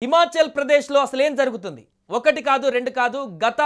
హిమాచల్ ప్రదేశ్లో అసలు ఏం జరుగుతుంది? ఒకటి కాదు, రెండు కాదు, గత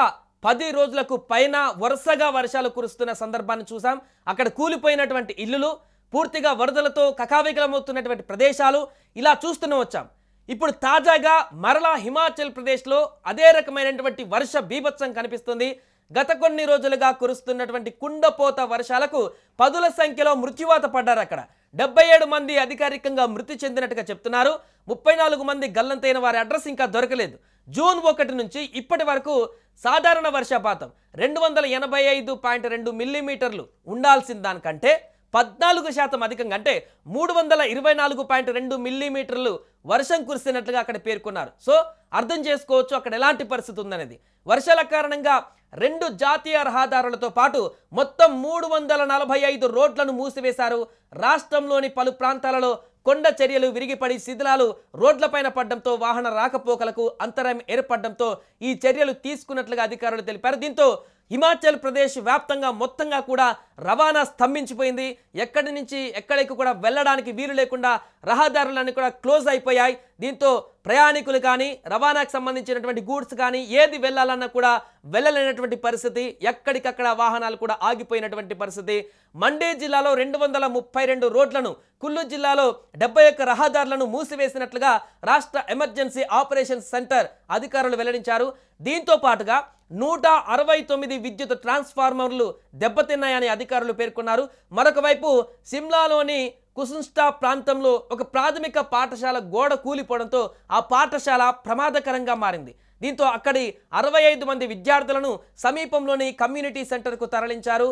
10 రోజులకు పైన వరుసగా వర్షాలు కురుస్తున్న సందర్భాన్ని చూసాం. అక్కడ కూలిపోయినటువంటి ఇల్లులు, పూర్తిగా వరదలతో కకావికలమవుతున్నటువంటి ప్రదేశాలు ఇలా చూస్తూనే వచ్చాం. ఇప్పుడు తాజాగా మరలా హిమాచల్ ప్రదేశ్లో అదే రకమైనటువంటి వర్ష బీభత్సం కనిపిస్తుంది. గత కొన్ని రోజులుగా కురుస్తున్నటువంటి కుండపోత వర్షాలకు పదుల సంఖ్యలో మృత్యువాత పడ్డారు. అక్కడ 77 మంది అధికారికంగా మృతి చెందినట్టుగా చెప్తున్నారు. 34 మంది గల్లంతైన వారి అడ్రస్ ఇంకా దొరకలేదు. జూన్ 1 నుంచి ఇప్పటి వరకు సాధారణ వర్షపాతం 285.2 మిల్లీమీటర్లు ఉండాల్సిన దానికంటే 14% అధికంగా అంటే 324.2 మిల్లీమీటర్లు వర్షం కురిసినట్లుగా అక్కడ పేర్కొన్నారు. సో అర్థం చేసుకోవచ్చు అక్కడ ఎలాంటి పరిస్థితి ఉందనేది. వర్షాల కారణంగా 2 జాతీయ రహదారులతో పాటు మొత్తం 345 రోడ్లను మూసివేశారు. రాష్ట్రంలోని పలు ప్రాంతాలలో కొండ చర్యలు విరిగిపడి శిథిలాలు రోడ్లపైన పడడంతో వాహన రాకపోకలకు అంతరాయం ఏర్పడడంతో ఈ చర్యలు తీసుకున్నట్లుగా అధికారులు తెలిపారు. దీంతో హిమాచల్ ప్రదేశ్ వ్యాప్తంగా మొత్తంగా కూడా రవాణా స్తంభించిపోయింది. ఎక్కడి నుంచి ఎక్కడికి కూడా వెళ్ళడానికి వీలు లేకుండా రహదారులన్నీ కూడా క్లోజ్ అయిపోయాయి. దీంతో ప్రయాణికులు కానీ రవాణాకు సంబంధించినటువంటి గూడ్స్ కానీ ఏది వెళ్ళాలన్నా కూడా వెళ్ళలేనటువంటి పరిస్థితి. ఎక్కడికక్కడ వాహనాలు కూడా ఆగిపోయినటువంటి పరిస్థితి. మండే జిల్లాలో 232 రోడ్లను, కుల్లు జిల్లాలో 71 రహదారులను మూసివేసినట్లుగా రాష్ట్ర ఎమర్జెన్సీ ఆపరేషన్స్ సెంటర్ అధికారులు వెల్లడించారు. దీంతో పాటుగా 169 విద్యుత్ ట్రాన్స్ఫార్మర్లు దెబ్బతిన్నాయని అధికారులు పేర్కొన్నారు. మరొక వైపు సిమ్లాలోని కుసున్స్టా ప్రాంతంలో ఒక ప్రాథమిక పాఠశాల గోడ కూలిపోవడంతో ఆ పాఠశాల ప్రమాదకరంగా మారింది. దీంతో అక్కడి 65 మంది విద్యార్థులను సమీపంలోని కమ్యూనిటీ సెంటర్కు తరలించారు.